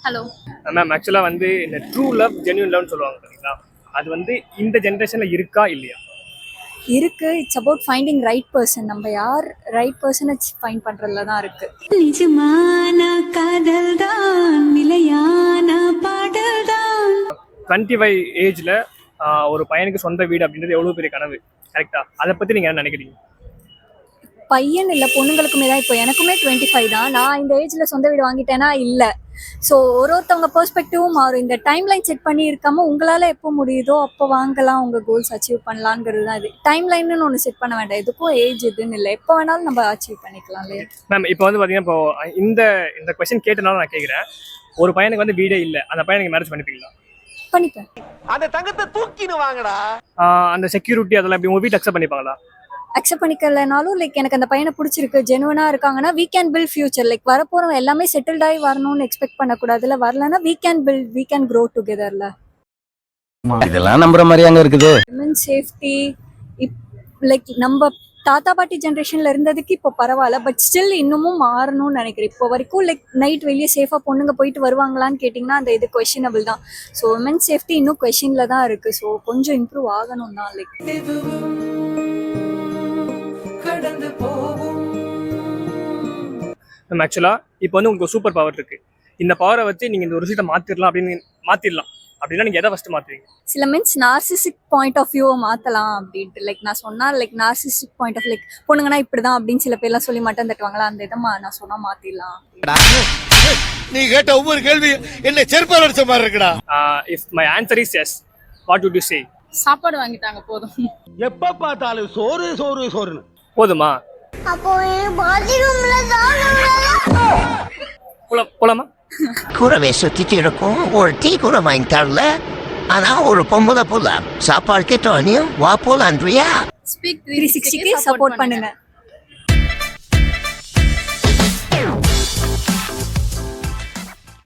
Hello ma'am ஆக்சுவலாக வந்து இந்த ட்ரூ லவ் ஜென்யூன் லவ்னு சொல்லுவாங்க பார்த்தீங்களா, அது வந்து இந்த ஜென்ரேஷனில் இருக்கா இல்லையா? இருக்கு. It's about finding right person. நம்ம யார் ரைட் பர்சனை ஃபைண்ட் பண்றதுல தான் இருக்கு. நிஜமான காதல் தான் நிலையான பாடல் தான். 25 ஏஜில் ஒரு பையனுக்கு சொந்த வீடு அப்படின்றது எவ்வளோ பெரிய கனவு, கரெக்டாக? அதை பற்றி நீங்கள் என்ன நினைக்கிறீங்க? பையன் இல்லை, பொண்ணுங்களுக்குமே தான். இப்போ எனக்குமே 25 தான். நான் இந்த ஏஜ்ல சொந்த வீடு வாங்கிட்டேன்னா இல்லை. ஸோ ஒருத்தவங்க பெர்ஸ்பெக்டிவும் மாறும். இந்த டைம் லைன் செட் பண்ணி இருக்காம உங்களால் எப்போ முடியுதோ அப்போ வாங்கலாம், உங்கள் கோல்ஸ் அச்சீவ் பண்ணலாங்கிறது தான் இது. டைம் லைன்னு ஒன்று செட் பண்ண வேண்டாம். எதுக்கும் ஏஜ் இதுன்னு இல்லை, எப்போ வேணாலும் நம்ம அச்சீவ் பண்ணிக்கலாம் இல்லையா? மேம் இப்போ வந்து பார்த்தீங்கன்னா, இப்போ இந்த கொஸ்டின் கேட்டனால நான் கேட்குறேன், ஒரு பையனுக்கு வந்து வீடே இல்லை, அந்த பையன் நீங்கள் மேரேஜ் பண்ணிப்பீங்களா? பண்ணிப்பேன். அந்த தங்கத்தை தூக்கின்னு வாங்கடா. அந்த செக்யூரிட்டி அதெல்லாம் எப்படி உங்கள் வீட்டில் அக்செப்ட் பண்ணிப்பாங்களா? அக்செப்ட் பண்ணிக்கலனாலும் லைக் எனக்கு அந்த பையனை பிடிச்சிருக்கு, ஜெனுவனா இருக்காங்கன்னா we can build future. Like வரப்போறோம் எல்லாமே செட்டில்ட் ஆகி வரணும்னு எக்ஸ்பெக்ட் பண்ணக்கூடாதுல. வரலன்னா we can grow togetherல. இதெல்லாம் நம்புற மாதிரி அங்க இருக்குது. விமன் சேஃப்டி லைக் நம்ம தாத்தா பாட்டி ஜென்ரேஷன்ல இருந்ததுக்கு இப்போ பரவாயில்ல, பட் ஸ்டில் இன்னமும் மாறணும்னு நினைக்கிறேன். இப்போ வரைக்கும் லைக் நைட் வெளியே சேஃபா பொண்ணுங்க போயிட்டு வருவாங்களான்னு கேட்டிங்கன்னா அந்த இது கொஸ்டினபிள் தான். ஸோ விமன் சேஃப்டி இன்னும் கொஸ்டின்ல தான் இருக்கு. ஸோ கொஞ்சம் இம்ப்ரூவ் ஆகணும் தான். லைக் மேம் ஆக்சுவலாக இப்போ வந்து உங்களுக்கு சூப்பர் பவர் இருக்குது, இந்த பவரை வச்சு நீங்கள் இந்த ஒரு விஷயத்தை மாற்றிடலாம் அப்படின்னா நீங்கள் எதை ஃபஸ்ட்டு மாற்றுவீங்க? சில மீன்ஸ் நார்சிசிக் பாயிண்ட் ஆஃப் வியூவை மாற்றலாம் அப்படின்ட்டு. லைக் நான் சொன்னால் லைக் நார்சிசிக் பாயிண்ட் ஆஃப் லைக் பொண்ணுங்கன்னா இப்படி தான் அப்படின்னு சில பேர்லாம் சொல்லி மட்டும் தட்டுவாங்களா, அந்த இதை நான் சொன்னால் மாற்றிடலாம். நீ கேட்ட ஒவ்வொரு கேள்வி என்ன செருப்பால் அடிச்ச மாதிரி இருக்குடா. If my answer is yes, what would you say? சாப்பாடு வாங்கிட்டாங்க போதும். எப்ப பார்த்தாலும் சோறு சோறு சோறுன்னு போதுமா? போலாமா? கூடவே சுத்திட்டு இருக்கும் ஒரு டீ கூட வாங்கி தரல. ஆனா ஒரு பொம்பளை புள்ள சாப்பாடு கேட்டோம், வா போலான்றியா? ஸ்பீக் 360க்கு சப்போர்ட் பண்ணுங்க.